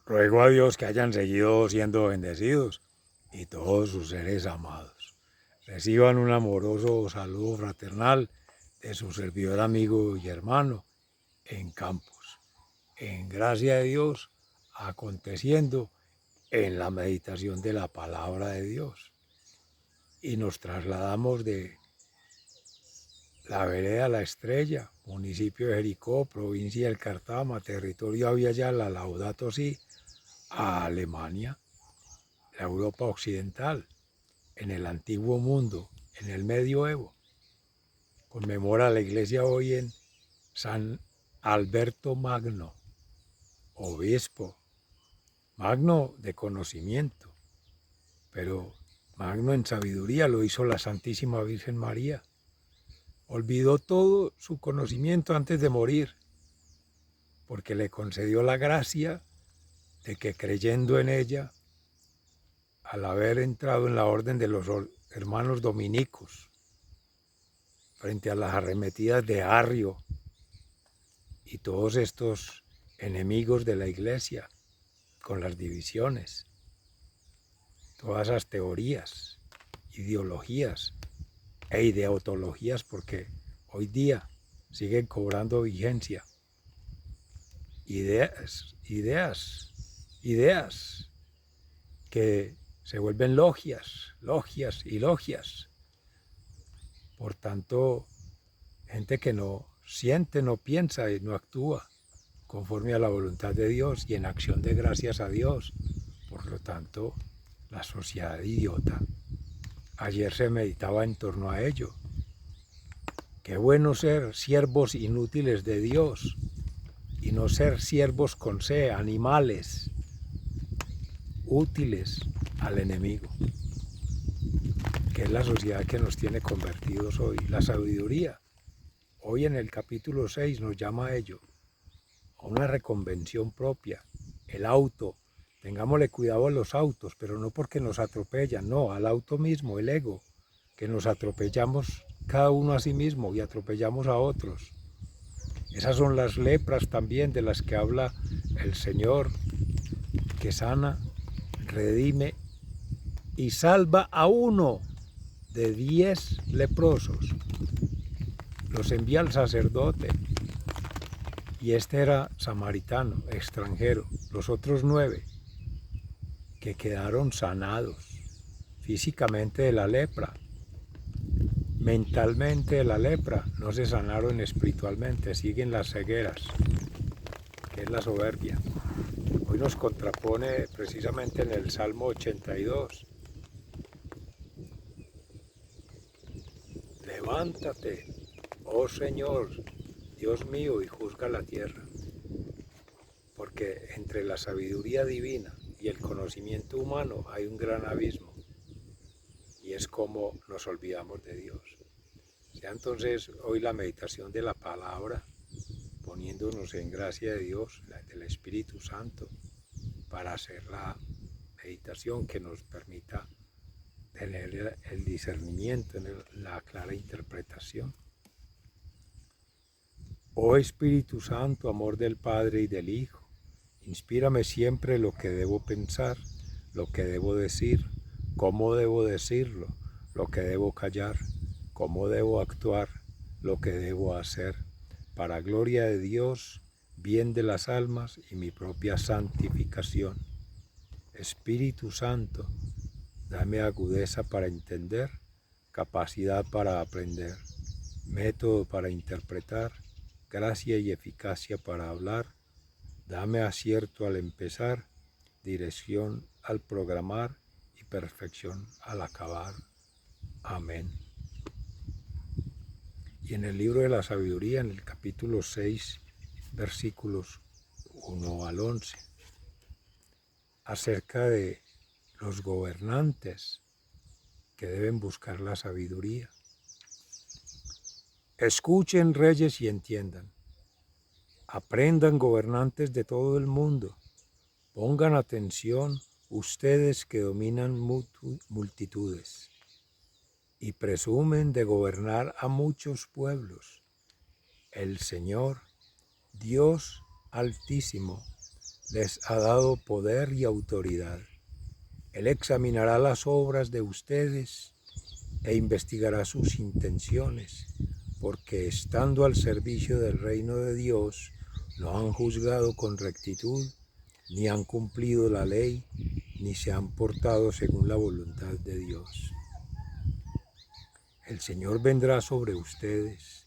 Ruego a Dios que hayan seguido siendo bendecidos y todos sus seres amados. Reciban un amoroso saludo fraternal de su servidor amigo y hermano en Campos. En gracia de Dios, aconteciendo en la meditación de la palabra de Dios. Y nos trasladamos de la vereda La Estrella, municipio de Jericó, provincia del Cartama, territorio Aviala, Laudato Si, a Alemania, la Europa occidental, en el antiguo mundo, en el medioevo. Conmemora la iglesia hoy en San Alberto Magno, obispo, magno de conocimiento, pero magno en sabiduría lo hizo la Santísima Virgen María. Olvidó todo su conocimiento antes de morir, porque le concedió la gracia de que creyendo en ella, al haber entrado en la orden de los hermanos dominicos, frente a las arremetidas de Arrio y todos estos enemigos de la iglesia, con las divisiones, todas esas teorías, ideologías e ideotologías, porque hoy día siguen cobrando vigencia. Ideas que se vuelven logias y logias. Por tanto, gente que no siente, no piensa y no actúa conforme a la voluntad de Dios y en acción de gracias a Dios. Por lo tanto, la sociedad idiota. Ayer se meditaba en torno a ello. Qué bueno ser siervos inútiles de Dios y no ser siervos con C, animales útiles al enemigo, que es la sociedad que nos tiene convertidos hoy. La sabiduría, hoy en el capítulo 6 nos llama a ello, a una reconvención propia, el auto. Tengámosle cuidado a los autos, pero no porque nos atropellan, no, al auto mismo, el ego, que nos atropellamos cada uno a sí mismo y atropellamos a otros. Esas son las lepras también de las que habla el Señor, que sana, redime y salva a uno de 10 leprosos. Los envía al sacerdote y este era samaritano, extranjero. Los otros 9 que quedaron sanados físicamente de la lepra, mentalmente de la lepra, no se sanaron espiritualmente, siguen las cegueras, que es la soberbia. Hoy nos contrapone precisamente en el Salmo 82. Levántate, oh Señor, Dios mío, y juzga la tierra, porque entre la sabiduría divina y el conocimiento humano hay un gran abismo, y es como nos olvidamos de Dios. Sea entonces hoy la meditación de la palabra, poniéndonos en gracia de Dios, del Espíritu Santo, para hacer la meditación que nos permita tener el discernimiento, la clara interpretación. Oh Espíritu Santo, amor del Padre y del Hijo, inspírame siempre lo que debo pensar, lo que debo decir, cómo debo decirlo, lo que debo callar, cómo debo actuar, lo que debo hacer, para gloria de Dios, bien de las almas y mi propia santificación. Espíritu Santo, dame agudeza para entender, capacidad para aprender, método para interpretar, gracia y eficacia para hablar, dame acierto al empezar, dirección al programar y perfección al acabar. Amén. Y en el libro de la sabiduría, en el capítulo 6, versículos 1 al 11, acerca de los gobernantes que deben buscar la sabiduría. Escuchen, reyes, y entiendan. Aprendan, gobernantes de todo el mundo. Pongan atención, ustedes que dominan multitudes y presumen de gobernar a muchos pueblos. El Señor, Dios Altísimo, les ha dado poder y autoridad. Él examinará las obras de ustedes e investigará sus intenciones, porque estando al servicio del reino de Dios, no han juzgado con rectitud, ni han cumplido la ley, ni se han portado según la voluntad de Dios. El Señor vendrá sobre ustedes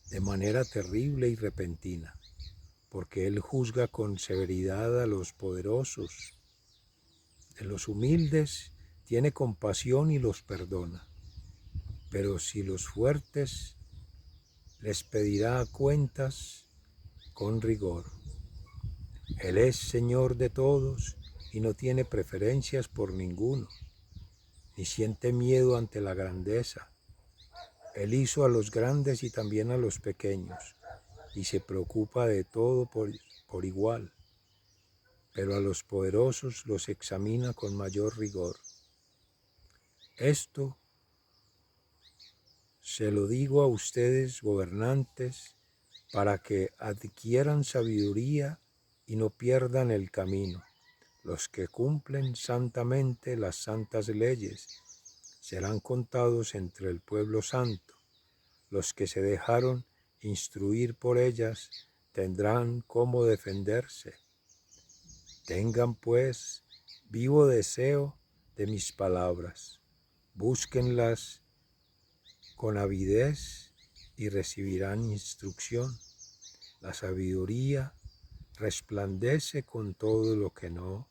de manera terrible y repentina, porque Él juzga con severidad a los poderosos. De los humildes tiene compasión y los perdona, pero si los fuertes les pedirá cuentas con rigor. Él es Señor de todos y no tiene preferencias por ninguno, ni siente miedo ante la grandeza. Él hizo a los grandes y también a los pequeños, y se preocupa de todo por igual, pero a los poderosos los examina con mayor rigor. Esto se lo digo a ustedes, gobernantes, para que adquieran sabiduría y no pierdan el camino. Los que cumplen santamente las santas leyes serán contados entre el pueblo santo. Los que se dejaron instruir por ellas tendrán cómo defenderse. Tengan pues vivo deseo de mis palabras, búsquenlas con avidez y recibirán instrucción. La sabiduría resplandece con todo lo que no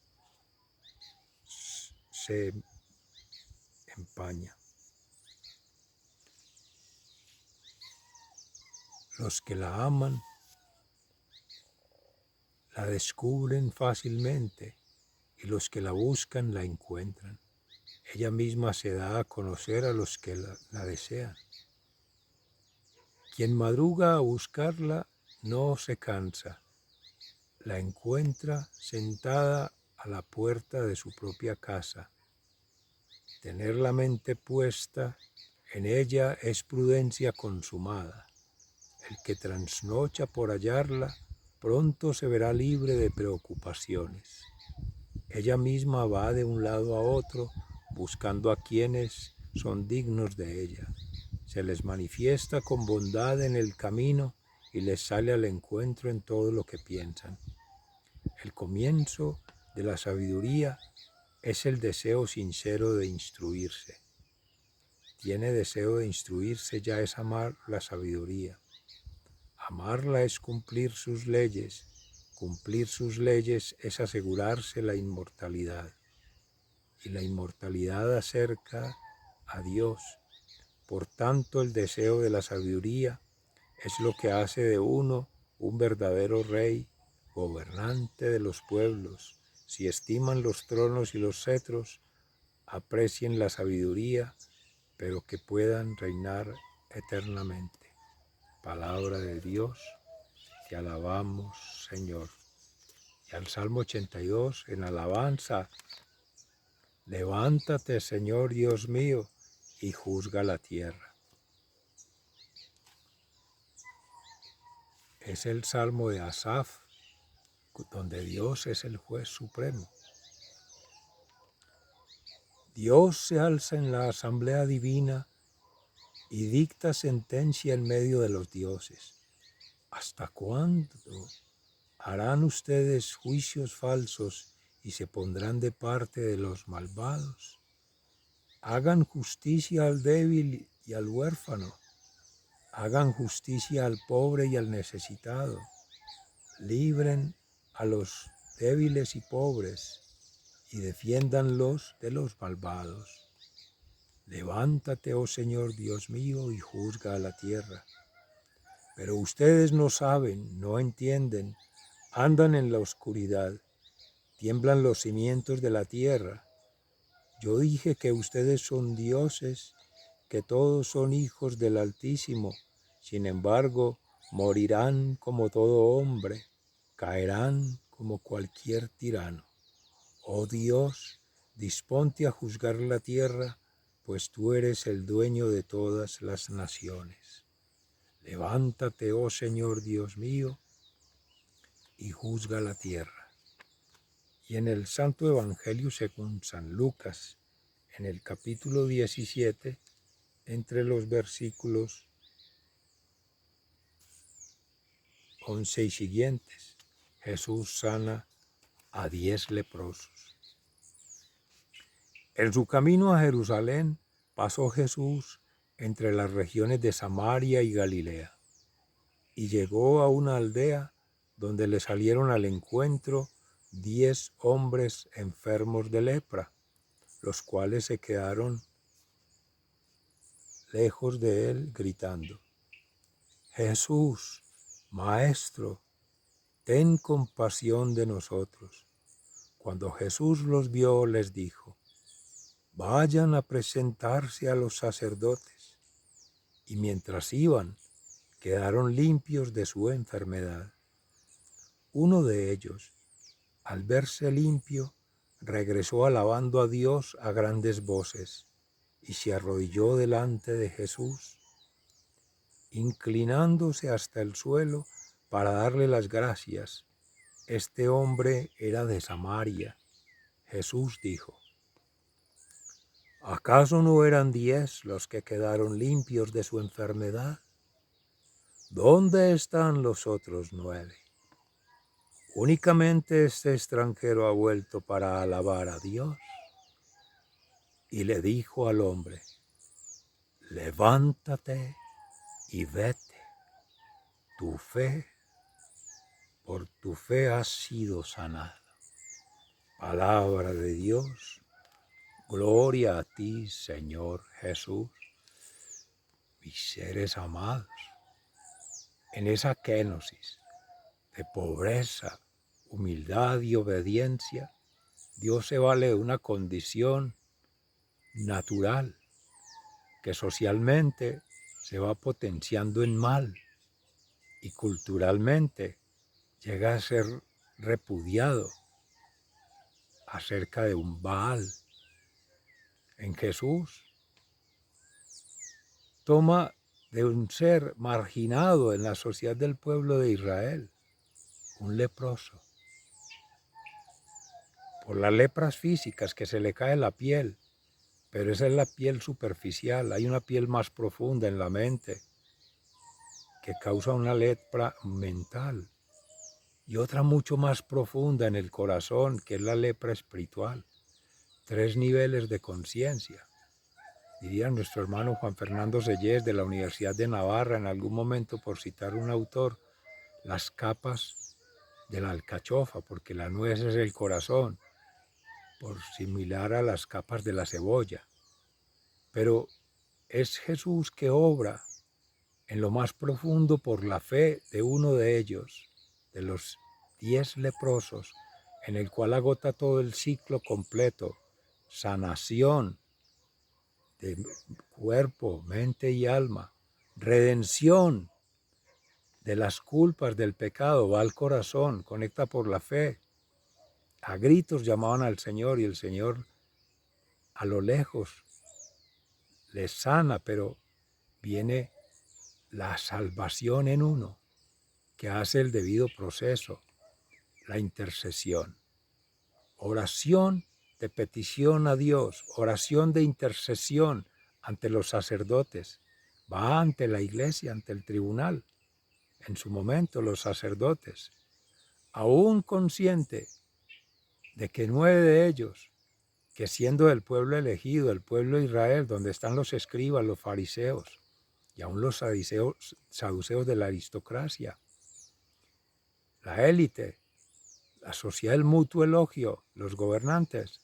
se empaña. Los que la aman la descubren fácilmente y los que la buscan la encuentran. Ella misma se da a conocer a los que la desean. Quien madruga a buscarla no se cansa, la encuentra sentada a la puerta de su propia casa. Tener la mente puesta en ella es prudencia consumada. El que trasnocha por hallarla, pronto se verá libre de preocupaciones. Ella misma va de un lado a otro, buscando a quienes son dignos de ella. Se les manifiesta con bondad en el camino y les sale al encuentro en todo lo que piensan. El comienzo de la sabiduría es el deseo sincero de instruirse. Tiene deseo de instruirse ya es amar la sabiduría. Amarla es cumplir sus leyes. Cumplir sus leyes es asegurarse la inmortalidad. Y la inmortalidad acerca a Dios. Por tanto, el deseo de la sabiduría es lo que hace de uno un verdadero rey, gobernante de los pueblos. Si estiman los tronos y los cetros, aprecien la sabiduría, pero que puedan reinar eternamente. Palabra de Dios, te alabamos, Señor. Y al Salmo 82, en alabanza, levántate, Señor Dios mío, y juzga la tierra. Es el Salmo de Asaf, donde Dios es el juez supremo. Dios se alza en la asamblea divina y dicta sentencia en medio de los dioses. ¿Hasta cuándo harán ustedes juicios falsos y se pondrán de parte de los malvados? Hagan justicia al débil y al huérfano. Hagan justicia al pobre y al necesitado. Libren a los débiles y pobres y defiéndanlos de los malvados. Levántate, oh Señor Dios mío, y juzga a la tierra. Pero ustedes no saben, no entienden, andan en la oscuridad, tiemblan los cimientos de la tierra. Yo dije que ustedes son dioses, que todos son hijos del Altísimo. Sin embargo, morirán como todo hombre, caerán como cualquier tirano. Oh Dios, disponte a juzgar la tierra, pues tú eres el dueño de todas las naciones. Levántate, oh Señor Dios mío, y juzga la tierra. Y en el Santo Evangelio según San Lucas, en el capítulo 17, entre los versículos 11 y siguientes, Jesús sana a 10 leprosos. En su camino a Jerusalén pasó Jesús entre las regiones de Samaria y Galilea, y llegó a una aldea donde le salieron al encuentro 10 hombres enfermos de lepra, los cuales se quedaron lejos de él gritando: Jesús, Maestro, ten compasión de nosotros. Cuando Jesús los vio, les dijo: vayan a presentarse a los sacerdotes. Y mientras iban, quedaron limpios de su enfermedad. Uno de ellos, al verse limpio, regresó alabando a Dios a grandes voces y se arrodilló delante de Jesús, inclinándose hasta el suelo para darle las gracias. Este hombre era de Samaria. Jesús dijo: ¿acaso no eran 10 los que quedaron limpios de su enfermedad? ¿Dónde están los otros 9? Únicamente este extranjero ha vuelto para alabar a Dios. Y le dijo al hombre: levántate y vete. Por tu fe has sido sanada. Palabra de Dios. Gloria a ti, Señor Jesús. Mis seres amados, en esa kénosis de pobreza, humildad y obediencia, Dios se vale de una condición natural que socialmente se va potenciando en mal y culturalmente llega a ser repudiado acerca de un Baal. En Jesús toma de un ser marginado en la sociedad del pueblo de Israel, un leproso, por las lepras físicas que se le cae la piel, pero esa es la piel superficial. Hay una piel más profunda en la mente que causa una lepra mental y otra mucho más profunda en el corazón, que es la lepra espiritual. 3 niveles de conciencia. Diría nuestro hermano Juan Fernando Sellés de la Universidad de Navarra en algún momento, por citar un autor, las capas de la alcachofa, porque la nuez es el corazón, por similar a las capas de la cebolla. Pero es Jesús que obra en lo más profundo por la fe de uno de ellos, de los 10 leprosos, en el cual agota todo el ciclo completo: sanación de cuerpo, mente y alma, redención de las culpas del pecado, va al corazón, conecta por la fe. A gritos llamaban al Señor y el Señor a lo lejos les sana, pero viene la salvación en uno, que hace el debido proceso, la intercesión. Oración de petición a Dios, oración de intercesión ante los sacerdotes. Va ante la iglesia, ante el tribunal. En su momento los sacerdotes, aún consciente de que 9 de ellos, que siendo el pueblo elegido, el pueblo de Israel, donde están los escribas, los fariseos, y aún los saduceos de la aristocracia, la élite, la sociedad del mutuo elogio, los gobernantes,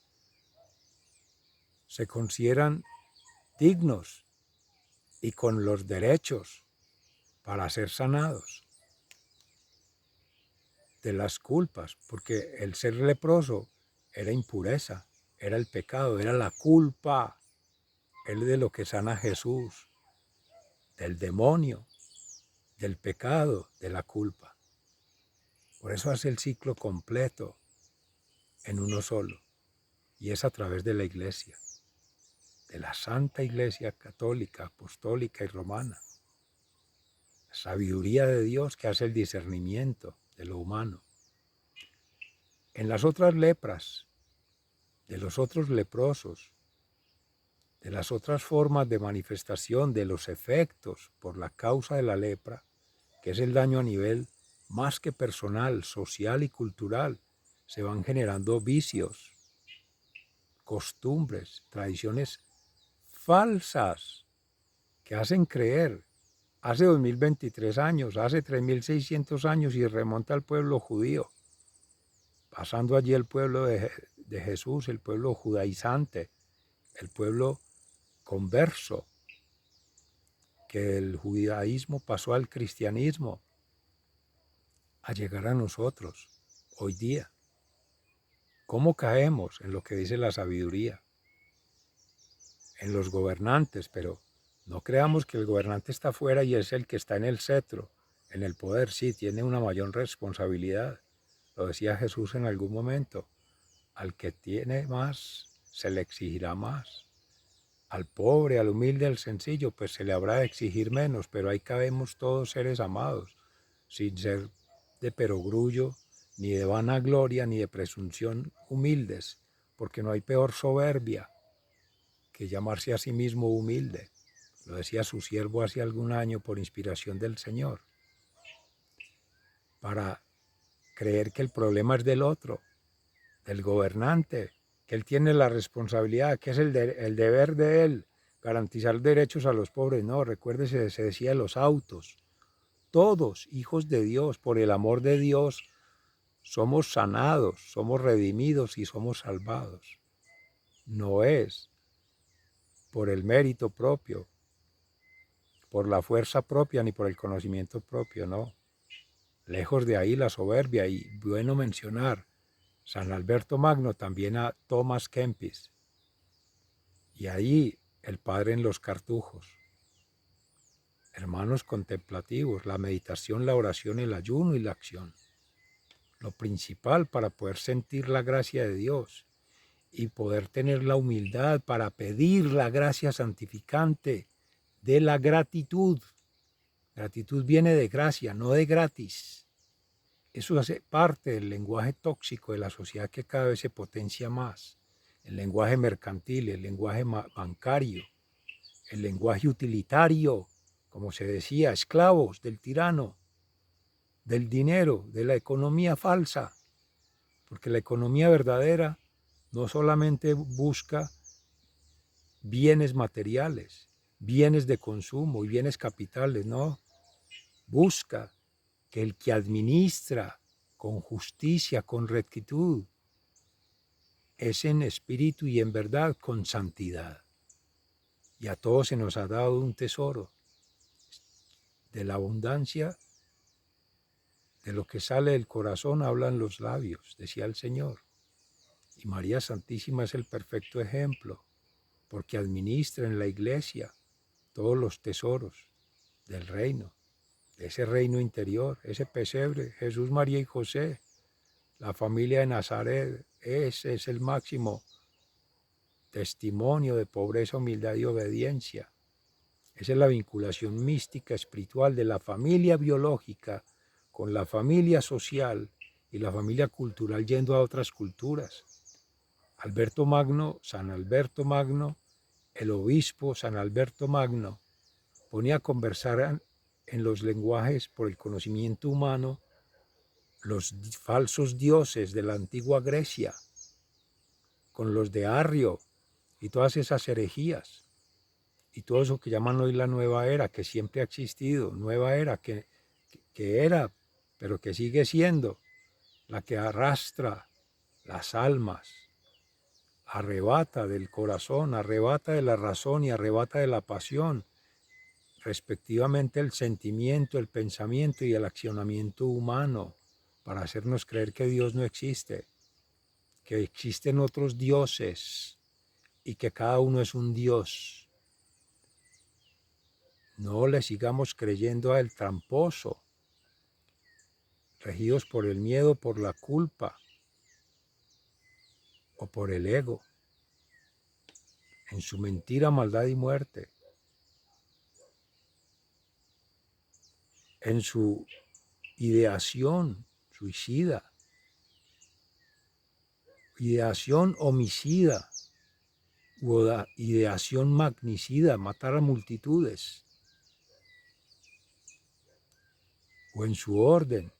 se consideran dignos y con los derechos para ser sanados de las culpas, porque el ser leproso era impureza, era el pecado, era la culpa, es de lo que sana Jesús, del demonio, del pecado, de la culpa. Por eso hace el ciclo completo en uno solo, y es a través de la iglesia, de la Santa Iglesia Católica, Apostólica y Romana. La sabiduría de Dios que hace el discernimiento de lo humano. en las otras lepras, de los otros leprosos, de las otras formas de manifestación de los efectos por la causa de la lepra, que es el daño a nivel más que personal, social y cultural, se van generando vicios, costumbres, tradiciones falsas que hacen creer. Hace 2023 años, hace 3600 años y remonta al pueblo judío, pasando allí el pueblo de Jesús, el pueblo judaizante, el pueblo converso, que el judaísmo pasó al cristianismo, a llegar a nosotros hoy día. ¿Cómo caemos en lo que dice la sabiduría? En los gobernantes, pero no creamos que el gobernante está afuera y es el que está en el cetro, en el poder. Sí, tiene una mayor responsabilidad. Lo decía Jesús en algún momento. Al que tiene más, se le exigirá más. Al pobre, al humilde, al sencillo, pues se le habrá de exigir menos, pero ahí cabemos todos seres amados, sin ser de perogrullo, ni de vanagloria, ni de presunción, humildes, porque no hay peor soberbia que llamarse a sí mismo humilde. Lo decía su siervo hace algún año por inspiración del Señor, para creer que el problema es del otro, del gobernante, que él tiene la responsabilidad, que es el deber de él, garantizar derechos a los pobres. No, recuérdese, se decía los autos. Todos, hijos de Dios, por el amor de Dios, somos sanados, somos redimidos y somos salvados. No es por el mérito propio, por la fuerza propia, ni por el conocimiento propio, no. Lejos de ahí la soberbia, y bueno mencionar San Alberto Magno, también a Thomas Kempis, y ahí el Padre en los Cartujos. Hermanos contemplativos, la meditación, la oración, el ayuno y la acción. Lo principal para poder sentir la gracia de Dios y poder tener la humildad para pedir la gracia santificante de la gratitud. Gratitud viene de gracia, no de gratis. Eso hace parte del lenguaje tóxico de la sociedad que cada vez se potencia más. El lenguaje mercantil, el lenguaje bancario, el lenguaje utilitario, como se decía, esclavos del tirano, del dinero, de la economía falsa. Porque la economía verdadera no solamente busca bienes materiales, bienes de consumo y bienes capitales, no. Busca que el que administra con justicia, con rectitud, es en espíritu y en verdad con santidad. Y a todos se nos ha dado un tesoro de la abundancia, de lo que sale del corazón hablan los labios, decía el Señor. Y María Santísima es el perfecto ejemplo, porque administra en la iglesia todos los tesoros del reino, de ese reino interior, ese pesebre, Jesús, María y José, la familia de Nazaret. Ese es el máximo testimonio de pobreza, humildad y obediencia. Esa es la vinculación mística, espiritual de la familia biológica con la familia social y la familia cultural yendo a otras culturas. Alberto Magno, San Alberto Magno, el obispo San Alberto Magno, ponía a conversar en los lenguajes por el conocimiento humano los falsos dioses de la antigua Grecia, con los de Arrio y todas esas herejías, y todo eso que llaman hoy la nueva era, que siempre ha existido, nueva era, que era, pero que sigue siendo la que arrastra las almas, arrebata del corazón, arrebata de la razón y arrebata de la pasión, respectivamente el sentimiento, el pensamiento y el accionamiento humano, para hacernos creer que Dios no existe, que existen otros dioses y que cada uno es un dios. No le sigamos creyendo al tramposo, regidos por el miedo, por la culpa o por el ego, en su mentira, maldad y muerte, en su ideación suicida, ideación homicida u ideación magnicida, matar a multitudes, o en su orden,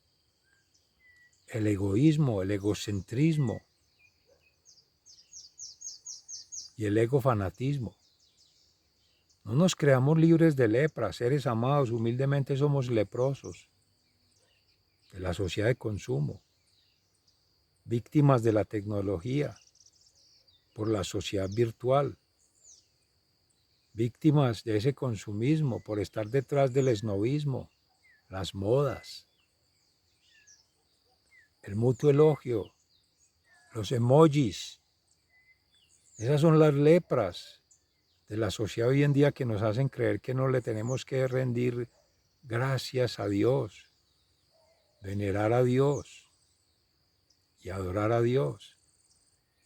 el egoísmo, el egocentrismo y el egofanatismo. No nos creamos libres de lepra, seres amados, humildemente somos leprosos de la sociedad de consumo, víctimas de la tecnología, por la sociedad virtual, víctimas de ese consumismo, por estar detrás del esnovismo, las modas, el mutuo elogio, los emojis. Esas son las lepras de la sociedad hoy en día que nos hacen creer que no le tenemos que rendir gracias a Dios, venerar a Dios y adorar a Dios,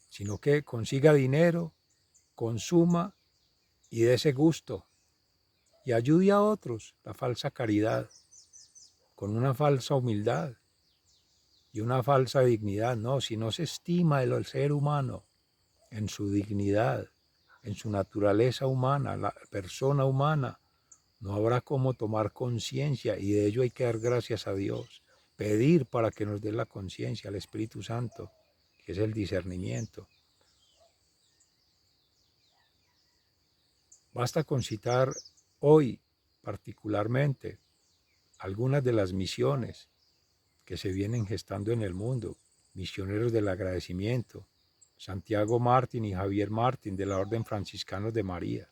sino que consiga dinero, consuma y dé ese gusto y ayude a otros, la falsa caridad, con una falsa humildad y una falsa dignidad. No, si no se estima el ser humano en su dignidad, en su naturaleza humana, la persona humana, no habrá cómo tomar conciencia, y de ello hay que dar gracias a Dios, pedir para que nos dé la conciencia, al Espíritu Santo, que es el discernimiento. Basta con citar hoy particularmente algunas de las misiones que se vienen gestando en el mundo, misioneros del agradecimiento, Santiago Martín y Javier Martín de la Orden Franciscanos de María.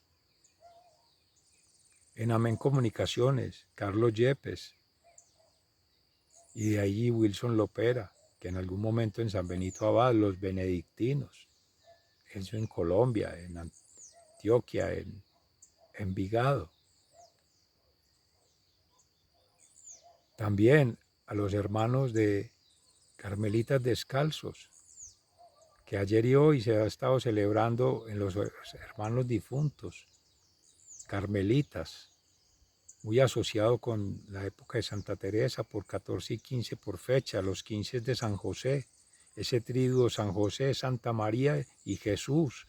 En Amén Comunicaciones, Carlos Yepes, y de allí Wilson Lopera, que en algún momento en San Benito Abad, los benedictinos, eso en Colombia, en Antioquia, en Envigado. También a los hermanos de Carmelitas Descalzos, que ayer y hoy se ha estado celebrando en los hermanos difuntos, carmelitas, muy asociado con la época de Santa Teresa, por 14 y 15 por fecha, los 15 de San José, ese triduo San José, Santa María y Jesús,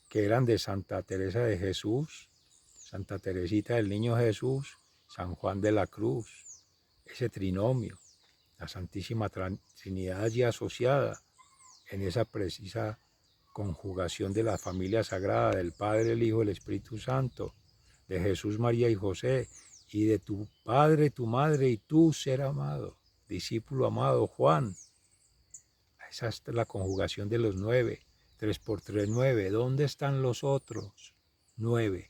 que eran de Santa Teresa de Jesús, Santa Teresita del Niño Jesús, San Juan de la Cruz, ese trinomio, la Santísima Trinidad allí asociada en esa precisa conjugación de la familia sagrada, del Padre, el Hijo, el Espíritu Santo, de Jesús, María y José, y de tu Padre, tu Madre y tu ser amado, discípulo amado Juan. Esa es la conjugación de los 9, 3 por 3, 9. ¿Dónde están los otros 9?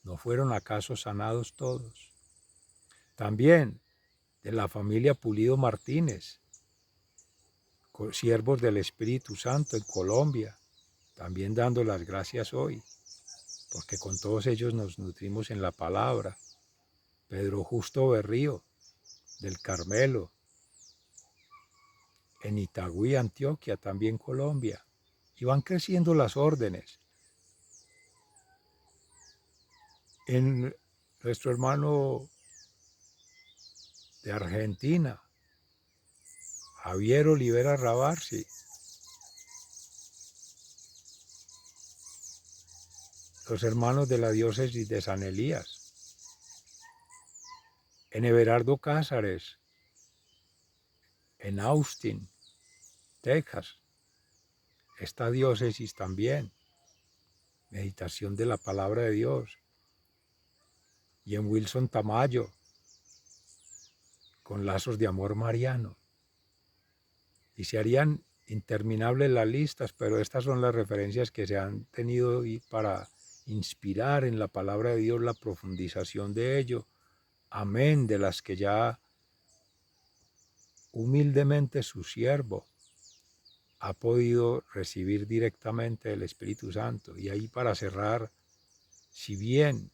¿No fueron acaso sanados todos? También de la familia Pulido Martínez, siervos del Espíritu Santo en Colombia, también dando las gracias hoy, porque con todos ellos nos nutrimos en la palabra. Pedro Justo Berrío, del Carmelo, en Itagüí, Antioquia, también Colombia, y van creciendo las órdenes. En nuestro hermano de Argentina, Javier Olivera Rabarsi, los hermanos de la diócesis de San Elías, en Everardo Cázares, en Austin, Texas, esta diócesis también, meditación de la palabra de Dios, y en Wilson Tamayo, con lazos de amor mariano. Y se harían interminables las listas, pero estas son las referencias que se han tenido para inspirar en la palabra de Dios la profundización de ello. Amén, de las que ya humildemente su siervo ha podido recibir directamente del Espíritu Santo. Y ahí, para cerrar, si bien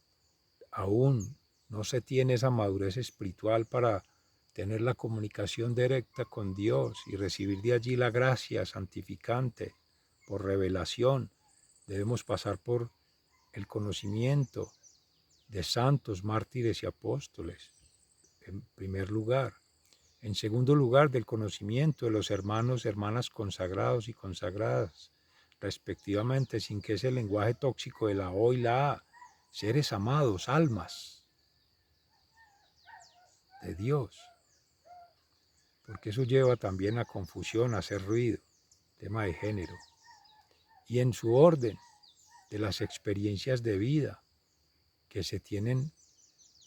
aún no se tiene esa madurez espiritual para tener la comunicación directa con Dios y recibir de allí la gracia santificante por revelación, debemos pasar por el conocimiento de santos, mártires y apóstoles, en primer lugar, En segundo lugar, del conocimiento de los hermanos, hermanas consagrados y consagradas, respectivamente, sin que ese lenguaje tóxico de la O y la A, seres amados, almas de Dios, porque eso lleva también a confusión, a hacer ruido, tema de género, y en su orden de las experiencias de vida que se tienen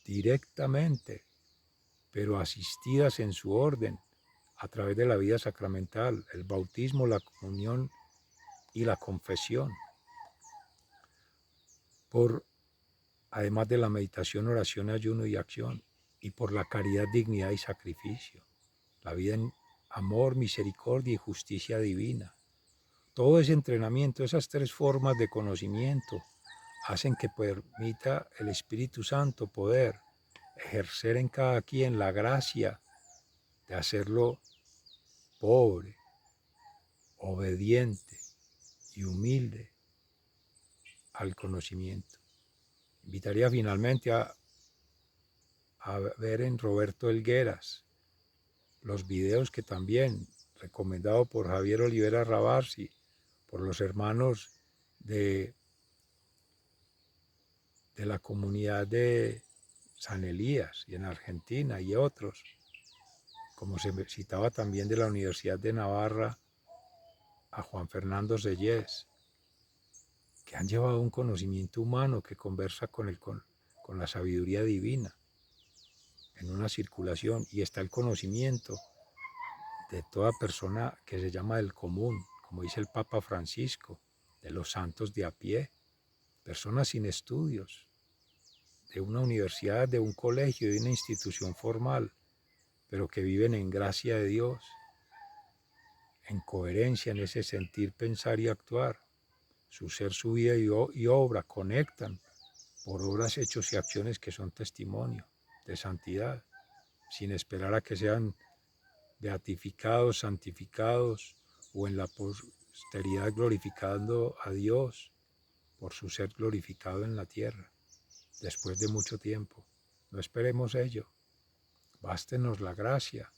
directamente, pero asistidas en su orden a través de la vida sacramental, el bautismo, la comunión y la confesión, además de la meditación, oración, ayuno y acción, y por la caridad, dignidad y sacrificio, la vida en amor, misericordia y justicia divina. Todo ese entrenamiento, esas tres formas de conocimiento, hacen que permita el Espíritu Santo poder ejercer en cada quien la gracia de hacerlo pobre, obediente y humilde al conocimiento. Invitaría finalmente a ver en Roberto Helgueras los videos que también, recomendado por Javier Olivera Rabarsi, por los hermanos de la comunidad de San Elías y en Argentina y otros, como se citaba también de la Universidad de Navarra a Juan Fernando Sellés, que han llevado un conocimiento humano que conversa con la sabiduría divina en una circulación, y está el conocimiento de toda persona que se llama del común, como dice el Papa Francisco, de los santos de a pie, personas sin estudios, de una universidad, de un colegio, de una institución formal, pero que viven en gracia de Dios, en coherencia en ese sentir, pensar y actuar. Su ser, su vida y obra conectan por obras, hechos y acciones que son testimonio de santidad, sin esperar a que sean beatificados, santificados o en la posteridad glorificando a Dios por su ser glorificado en la tierra después de mucho tiempo. No esperemos ello. Bástenos la gracia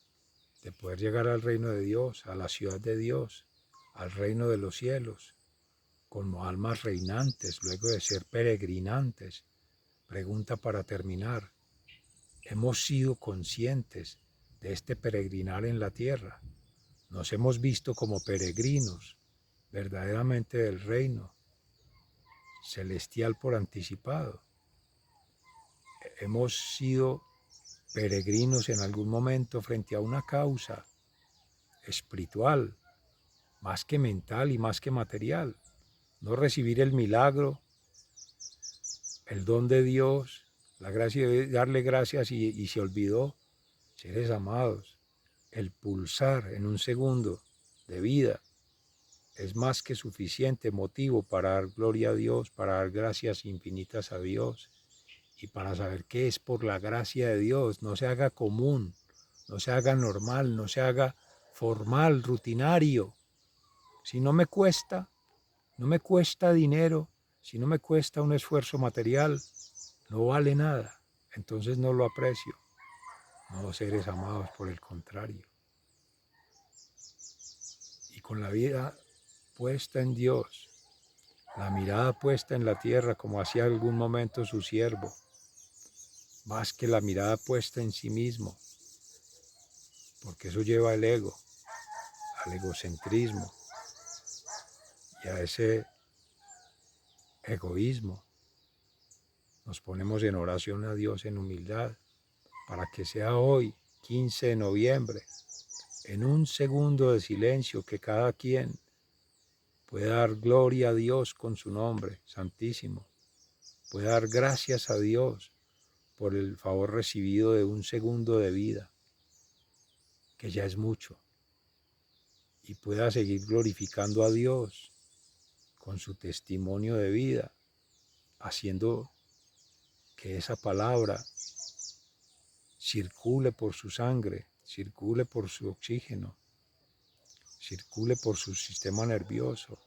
de poder llegar al reino de Dios, a la ciudad de Dios, al reino de los cielos, como almas reinantes, luego de ser peregrinantes. Pregunta para terminar: ¿hemos sido conscientes de este peregrinar en la tierra? ¿Nos hemos visto como peregrinos verdaderamente del reino celestial por anticipado? ¿Hemos sido peregrinos en algún momento frente a una causa espiritual, más que mental y más que material? No recibir el milagro, el don de Dios, la gracia de darle gracias y se olvidó. Seres amados, el pulsar en un segundo de vida es más que suficiente motivo para dar gloria a Dios, para dar gracias infinitas a Dios y para saber que es por la gracia de Dios. No se haga común, no se haga normal, no se haga formal, rutinario. Si no me cuesta dinero, si no me cuesta un esfuerzo material, no vale nada. Entonces no lo aprecio. No, seres amados, por el contrario. Y con la vida puesta en Dios, la mirada puesta en la tierra como hacía algún momento su siervo, más que la mirada puesta en sí mismo, porque eso lleva al ego, al egocentrismo y a ese egoísmo. Nos ponemos en oración a Dios en humildad para que sea hoy, 15 de noviembre, en un segundo de silencio, que cada quien pueda dar gloria a Dios con su nombre santísimo, pueda dar gracias a Dios por el favor recibido de un segundo de vida, que ya es mucho, y pueda seguir glorificando a Dios con su testimonio de vida, haciendo que esa palabra circule por su sangre, circule por su oxígeno, circule por su sistema nervioso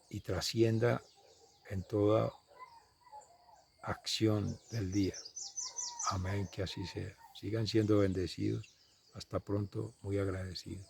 y trascienda en toda acción del día. Amén, que así sea. Sigan siendo bendecidos. Hasta pronto, muy agradecido.